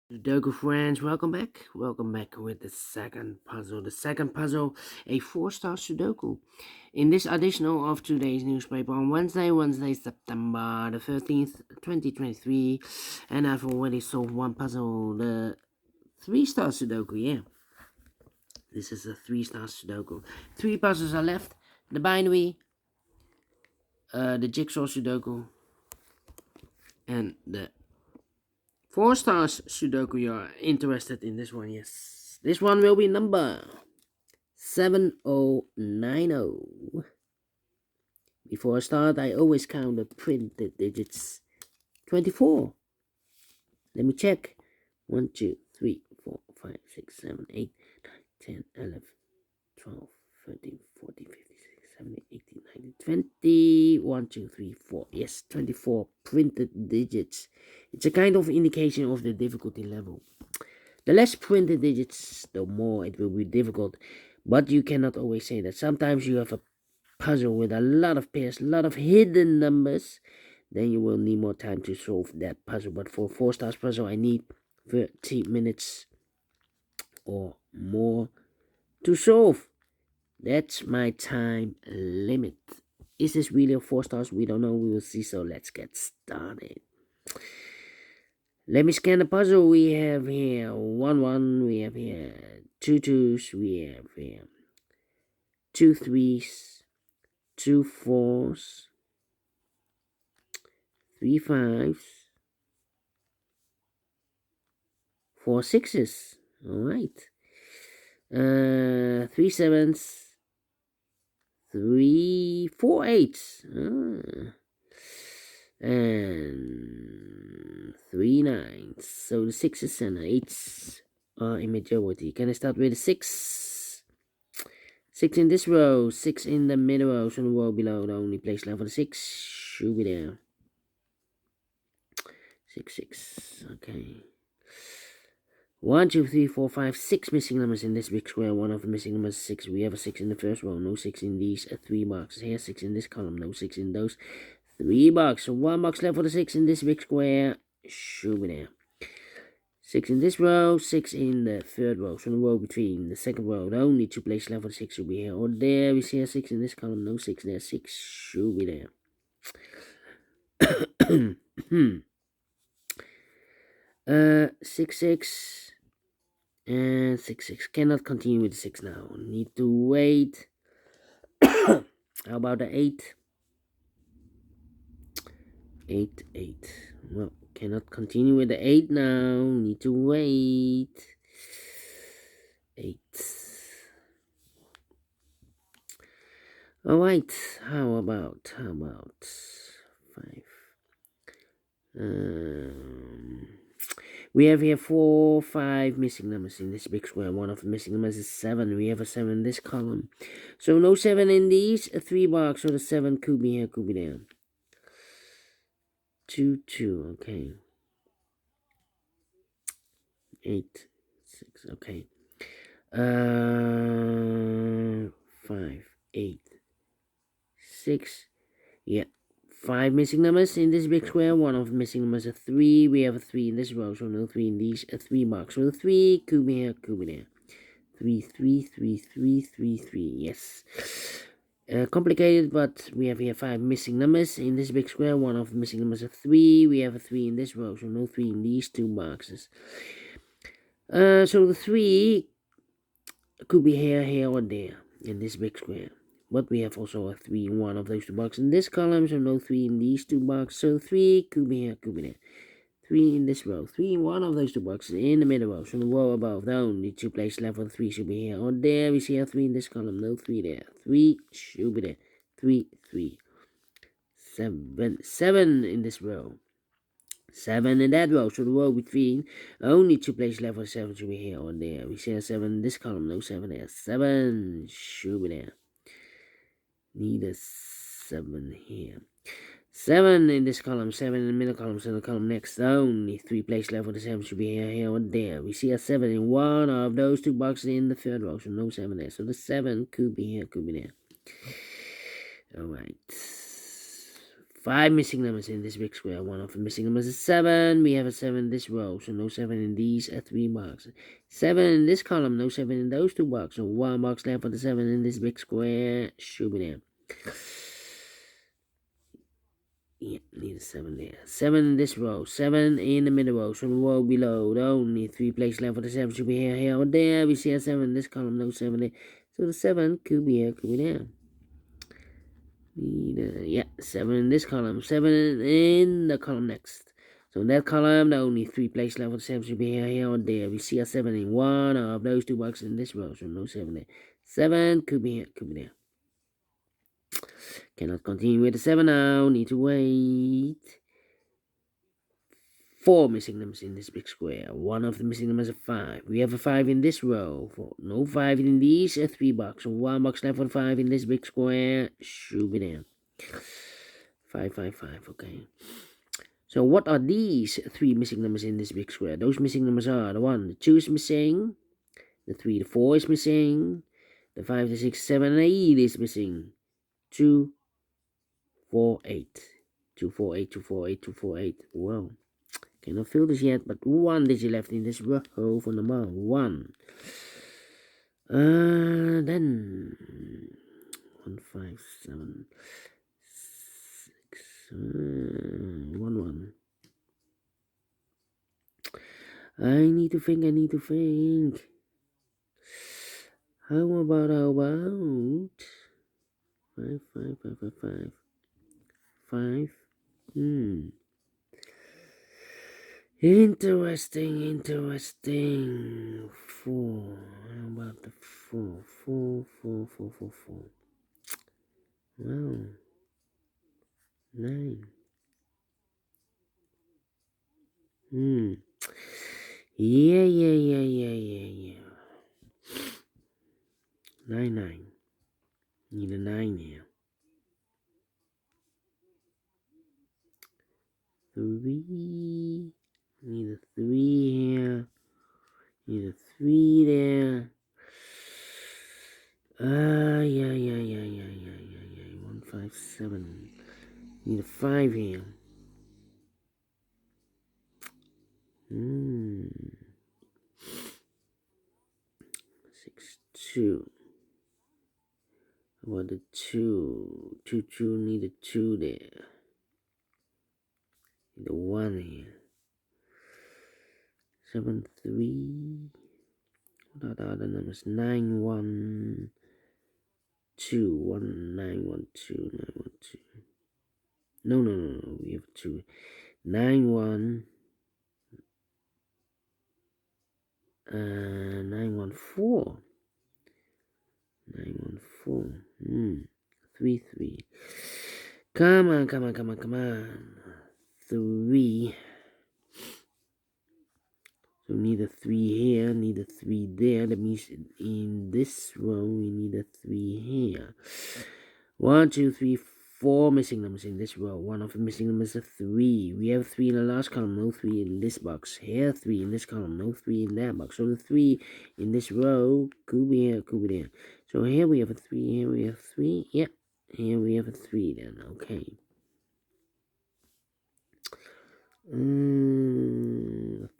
Sudoku friends, welcome back. Welcome back with the second puzzle. The second puzzle, a four-star Sudoku. In this additional of today's newspaper on Wednesday, September the 13th, 2023, and I've already solved one puzzle, the three-star Sudoku, yeah. This is a three-star Sudoku. Three puzzles are left. The binary, the jigsaw Sudoku, and the Four Stars Sudoku. You're interested in this one, yes. This one will be number 7090. Before I start, I always count the printed digits. 24. Let me check. 1, 2, 3, 4, 5, 6, 7, 8, 9, 10, 11, 12, 13, 14, 15, 16, 17, 18, 19, 20. 1, 2, 3, 4. Yes, 24 printed digits. It's a kind of indication of the difficulty level. The less printed digits, the more it will be difficult. But you cannot always say that. Sometimes you have a puzzle with a lot of pairs, a lot of hidden numbers. Then you will need more time to solve that puzzle. But for 4 stars puzzle, I need 30 minutes or more to solve. That's my time limit. Is this really a 4 stars? We don't know. We will see. So let's get started. Let me scan the puzzle. We have here 1 1. We have here 2 2s. We have here 2 3s, 2 4s, 3 5s, 4 6s. All right. 3 7s, 3 4 8s. And 3 9s. So the 6s and 8s are in majority. Can I start with the 6? 6 in this row, 6 in the middle row, so the row below the only place left for the 6 should be there. 6 6. Okay. 1 2 3 4 5 6 missing numbers in this big square. One of the missing numbers is 6. We have a 6 in the first row, no 6 in these 3 boxes here. 6 in this column, no 6 in those 3 boxes. So 1 box left for the 6 in this big square should be there. 6 in this row, 6 in the third row. So the row between the second row, the only 2 places left for the 6 should be here or there. We see a 6 in this column, no 6 there. 6 should be there. 6 6 and 6 6. Cannot continue with the 6 now. Need to wait. How about the 8? 8 8. Well, cannot continue with the 8 now. Need to wait. 8. Alright, how about 5? We have here 4 5 missing numbers in this big square. One of the missing numbers is 7. We have a 7 in this column. So no 7 in these 3 boxes. So the 7 could be here, could be there. 2 2, okay. 8 6, okay. 5 8 6. Yeah. 5 missing numbers in this big square. One of the missing numbers is 3. We have a 3 in this row, so no 3 in these 3 boxes. So the 3 could be here, could be there. 3 3 3 3 3 3. Yes. Complicated, but we have here 5 missing numbers in this big square. One of the missing numbers is 3. We have a 3 in this row, so no 3 in these 2 boxes. So the 3 could be here or there in this big square. But we have also a 3 in one of those 2 boxes in this column, so no 3 in these 2 boxes. So 3 could be here, could be there. 3 in this row, 3 in one of those 2 boxes in the middle row. So the row above, the only 2 places left for the 3 should be here or there. We see a 3 in this column, no 3 there. 3 should be there. 3 3. 7 7 in this row. 7 in that row, so the row between only 2 places left for 7 should be here or there. We see a 7 in this column, no 7 there. 7 should be there. Need a 7 here. 7 in this column, 7 in the middle column, so the column next, only 3 places left for the 7 should be here or there. We see a 7 in one of those 2 boxes in the third row, so no 7 there. So the 7 could be here, could be there. Alright. 5 missing numbers in this big square. One of the missing numbers is 7. We have a 7 in this row, so no 7 in these 3 boxes. 7 in this column, no 7 in those 2 boxes. So 1 box left for the 7 in this big square. Should be there. Yeah, need a 7 there. 7 in this row. 7 in the middle row. So the row below. The only 3 places left for the 7 should be here, or there. We see a 7 in this column, no 7 there. So the 7 could be here, could be there. Yeah, 7 in this column. 7 in the column next. So in that column, the only 3 places left for the 7 should be here, or there. We see a 7 in one of those 2 boxes in this row. So no 7 there. 7 could be here, could be there. Cannot continue with the 7 now. Need to wait. 4 missing numbers in this big square. One of the missing numbers is 5. We have a 5 in this row. No 5 in these 3 boxes. So 1 box left for the 5 in this big square. Should be there. 5, 5, 5. Okay. So what are these 3 missing numbers in this big square? Those missing numbers are the 1, the 2 is missing. The 3, the 4 is missing. The 5, the 6, 7, and 8 is missing. 2, 4, 8. 2, 4, 8, 2, 4, 8, 2, 4, 8. Wow. Cannot fill this yet, but 1 digit left in this row for number 1. Then 1, 5, 7, 6, 1, 1. I need to think. How about 5, 5, 5, 5, 5. 5. Interesting. 4. How about the 4? 4. Wow. 9. Yeah. 9. Need a 9 here. 3. Need a 3 here. Need a 3 there. Yeah. 1, 5, 7. Need a 5 here. 6, 2. How about the 2? 2, need a 2 there. Need a 1 here. 7, 3. What are the other numbers? 9, 1, 2. 1, 9, 1, 2, 9, 1, 2. No. We have 2. 9, 1. 9, 1, 4. 9, 1, 4. 3, 3. Come on. 3. So we need a 3 here, need a 3 there. That means in this row we need a 3 here. 1, 2, 3, 4 missing numbers in this row. One of the missing numbers is 3. We have 3 in the last column, no 3 in this box. Here 3 in this column, no 3 in that box. So the 3 in this row could be here, could be there. So here we have a 3, here we have 3. Yep, here we have a 3 then. Okay.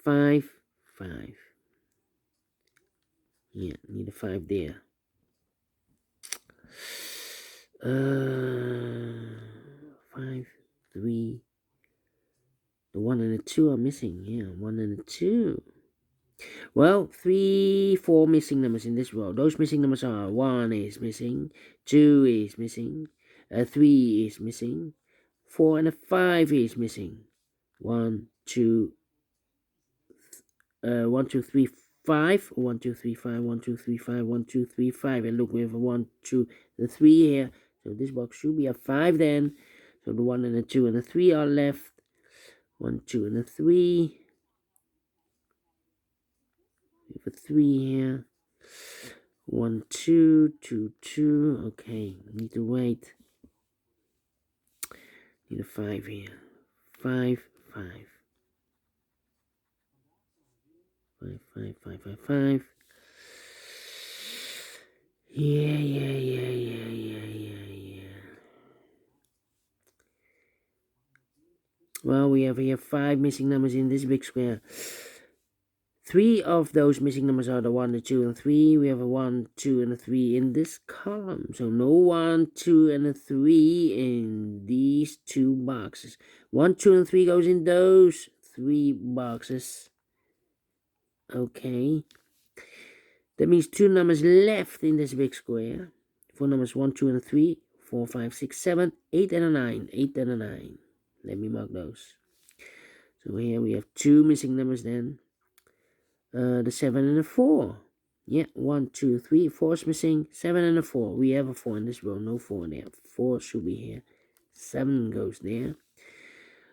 5. Yeah, need a 5 there. 5, 3. The 1 and the 2 are missing. Yeah, 1 and the 2. Well, 3, 4 missing numbers in this row. Those missing numbers are 1 is missing, 2 is missing, 3 is missing, 4 and a 5 is missing. 1, 2, 1, 2, 3, 5. 1, 2, 3, 5. 1, 2, 3, 5. 1, 2, 3, 5. And look, we have a 1, 2, the 3 here. So this box should be a 5 then. So the 1 and the 2 and the 3 are left. 1, 2, and a 3. We have a 3 here. 1, 2, 2, 2. Okay, need to wait. Need a 5 here. 5, 5. 5, 5, 5, 5, 5. Yeah. have here 5 missing numbers in this big square. 3 of those missing numbers are the 1, the 2, and 3. We have a 1, 2, and a 3 in this column. So no 1, 2, and a 3 in these 2 boxes. 1, 2, and 3 goes in those 3 boxes. Okay. That means 2 numbers left in this big square. 4 numbers 1, 2, and a 3. 4, 5, 6, 7, 8, and a 9. 8 and a 9. Let me mark those. So here we have 2 missing numbers then. The 7 and a 4. Yeah, 1, 2, 3. 4 is missing. 7 and a 4. We have a 4 in this row. No 4 there. 4 should be here. 7 goes there.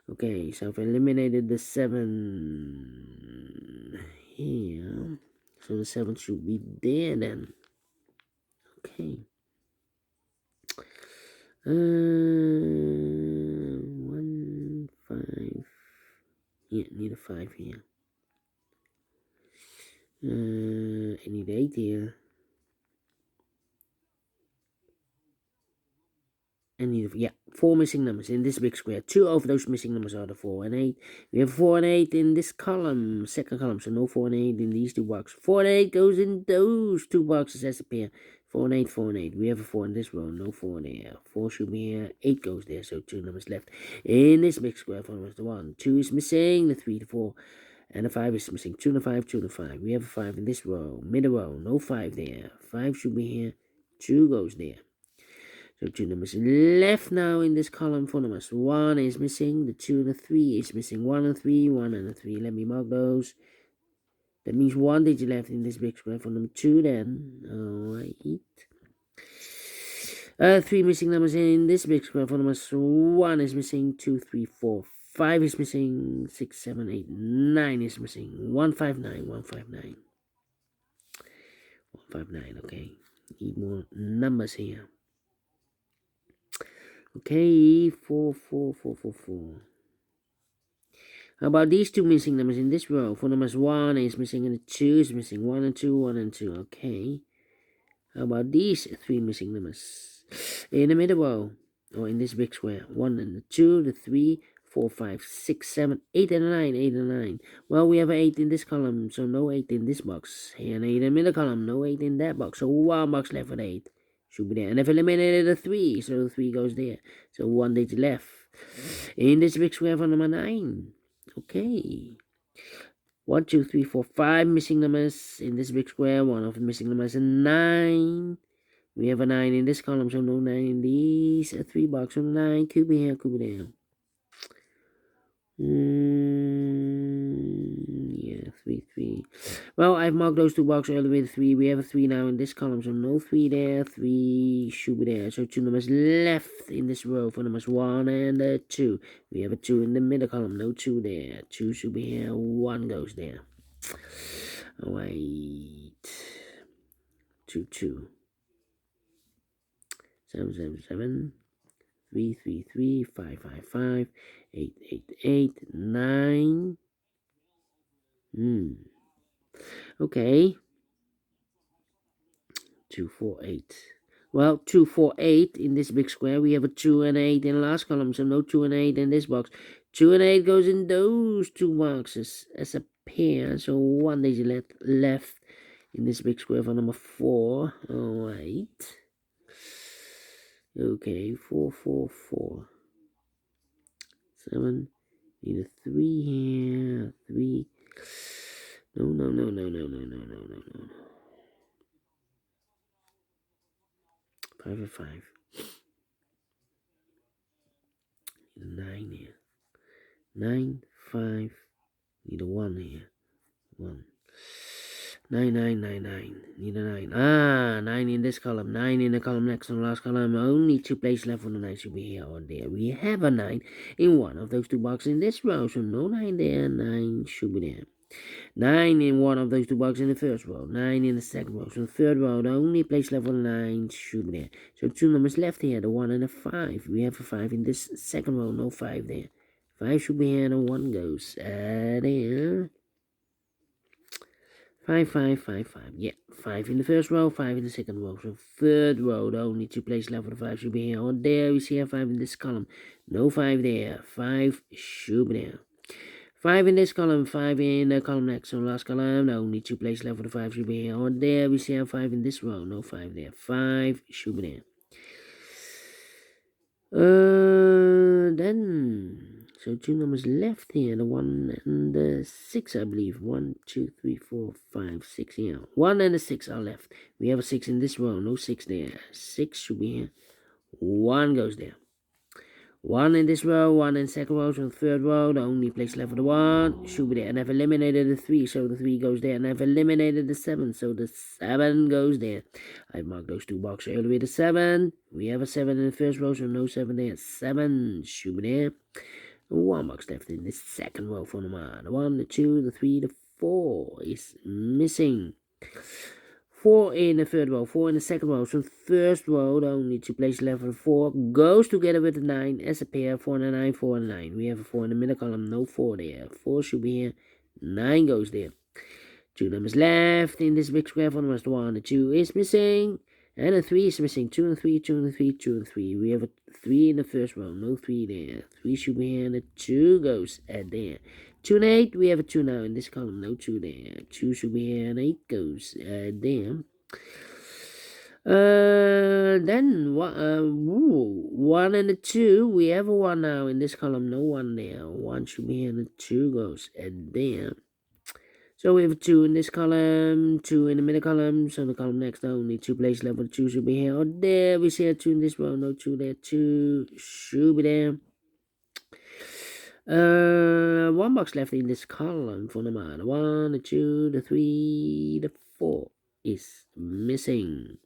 Okay, so I've eliminated the 7 here. So the 7 should be there then. Okay. 1, 5. Yeah, need a 5 here. I need 8 here. I need, 4 missing numbers in this big square. 2 of those missing numbers are the 4 and 8. We have 4 and 8 in this column, second column. So no 4 and 8 in these 2 boxes. 4 and 8 goes in those 2 boxes as a pair. 4 and 8, 4 and 8. We have a 4 in this row, no 4 there. 4 should be here. 8 goes there, so 2 numbers left. In this big square, 4 numbers the 1. 2 is missing, the 3, the 4. And the 5 is missing. 2 and a 5, 2 and a 5. We have a 5 in this row, middle row, no 5 there. 5 should be here. 2 goes there. So 2 numbers left now in this column. 4 numbers. 1 is missing. The 2 and the 3 is missing. 1 and 3. 1 and a 3. Let me mark those. That means 1 digit left in this big square for number 2 then. Alright. 3 missing numbers in this big square for numbers. 1 is missing. 2, 3, 4. 5 is missing. 6, 7, 8, 9 is missing. 159. 159. 159. Okay. Need more numbers here. Okay, 4, 4, 4, 4, 4. How about these 2 missing numbers in this row? 4 numbers 1 is missing and the 2 is missing. 1 and 2, 1 and 2. Okay. How about these 3 missing numbers? In the middle row, or in this big square. 1 and the 2, the 3, 4, 5, 6, 7, 8 and a 9. 8 and a 9. Well, we have an 8 in this column, so no 8 in this box. Here an 8 in the middle column, no 8 in that box. So 1 box left with 8. Should be there. And I've eliminated a 3, so the 3 goes there. So 1 digit left. In this big square for number 9. Okay. 1, 2, 3, 4, 5 missing numbers in this big square. 1 of the missing numbers is 9. We have a 9 in this column, so no 9 in these. A 3 box, so 9 could be here, could be there. Yeah, 3, 3. Well, I've marked those 2 boxes all the way to 3. We have a 3 now in this column, so no 3 there. 3 should be there. So 2 numbers left in this row for numbers 1 and 2. We have a 2 in the middle column, no 2 there. 2 should be here. 1 goes there. Alright. 2, 2. 7, 7, 7. 3, 3, 3, 5, 5, 5, 8, 8, 8, 9. Okay. 2, 4, 8. Well, 2, 4, 8 in this big square. We have a 2 and 8 in the last column, so no 2 and 8 in this box. 2 and 8 goes in those 2 boxes as a pair. So 1 digit left in this big square for number 4. Alright. Okay, 4, 4, 4. 7. Need a 3 here. 3. No. 5 and 5. Need a 9 here. 9, 5. Need a 1 here. 1. 9, 9, 9, 9. Need a 9. 9 in this column. 9 in the column next to the last column. Only 2 places left for the 9 should be here or there. We have a 9 in one of those 2 boxes in this row. So no 9 there. 9 should be there. 9 in one of those 2 boxes in the first row. 9 in the second row. So the third row, the only place left for the 9 should be there. So 2 numbers left here. The 1 and the 5. We have a 5 in this second row. No 5 there. 5 should be here and a 1 goes there. 5, 5, 5, 5. Yeah, 5 in the first row, 5 in the second row. So third row, the only 2 places left for the 5 should be here or there. We see a 5 in this column. No 5 there. 5 should be there. 5 in this column, 5 in the column next, so last column, only 2 places left for the 5 should be here or there. We see a 5 in this row, no 5 there. 5 should be there. Then, so 2 numbers left here, the 1 and the 6, I believe. 1, 2, 3, 4, 5, 6 here. 1 and the 6 are left. We have a 6 in this row, no 6 there. 6 should be here. 1 goes there. 1 in this row, 1 in second row, so the third row, the only place left for the 1 should be there. And I've eliminated the 3, so the 3 goes there. And I've eliminated the 7, so the 7 goes there. I've marked those 2 boxes earlier with the 7. We have a 7 in the first row, so no 7 there. 7 should be there. 1 box left in the second row for the 1. The 1, the 2, the 3, the 4 is missing. 4 in the third row, 4 in the second row. So first row, the only 2 places left for the 4 goes together with the 9 as a pair. 4 and a 9, 4 and a 9. We have a 4 in the middle column, no 4 there. 4 should be here, 9 goes there. 2 numbers left in this big square for numbers. The 1, the 2 is missing, and the 3 is missing. 2 and 3, 2 and 3, 2 and 3. We have a 3 in the first row, no 3 there. 3 should be here, and the 2 goes at there. 2 and 8, we have a 2 now in this column, no 2 there. 2 should be here, and 8 goes there. Then 1 and a 2, we have a 1 now in this column, no 1 there. 1 should be here, and the 2 goes at there. So we have a 2 in this column, 2 in the middle column, so the column next, only 2 places left, but 2 should be here or there. We see a 2 in this row, no 2 there, 2 should be there. 1 box left in this column for the 1, the 2, the 3, the 4 is missing.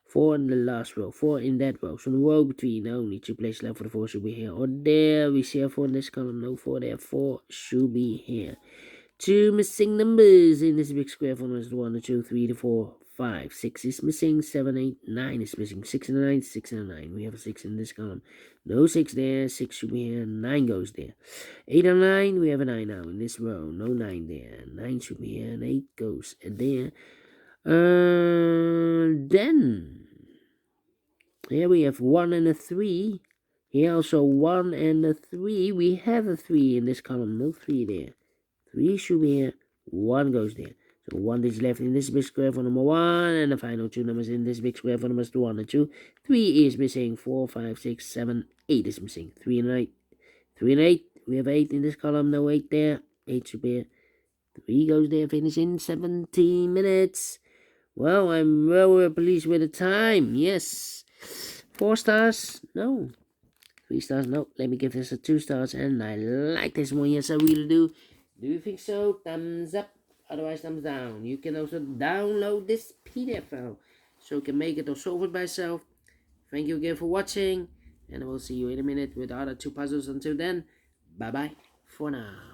4 in the last row, 4 in that row. So the row between, only 2 places left for the 4 should be here or there. We see a 4 in this column, no 4 there, 4 should be here. 2 missing numbers in this big square for numbers. 1, 2, 3, 4, 5. 6 is missing. 7, 8, 9 is missing. 6 and a 9, 6 and a 9. We have a 6 in this column. No 6 there. 6 should be here. 9 goes there. 8 and 9. We have a 9 now in this row. No 9 there. 9 should be here. And 8 goes there. Then here we have 1 and a 3. Here also 1 and a 3. We have a 3 in this column. No 3 there. 3 should be here, 1 goes there. So 1 is left in this big square for number 1, and the final 2 numbers in this big square for numbers 1 and 2. 3 is missing, 4, 5, 6, 7, 8 is missing. 3 and 8. 3 and 8. We have 8 in this column, no 8 there. 8 should be here. 3 goes there, finish in 17 minutes. Well, I'm well pleased with the time. Yes. 4 stars? No. 3 stars? No. Let me give this a 2 stars, and I like this one. Yes, I really do. Do you think so? Thumbs up, otherwise thumbs down. You can also download this PDF file, so you can make it or solve it by yourself. Thank you again for watching, and I will see you in a minute with the other 2 puzzles. Until then, bye bye for now.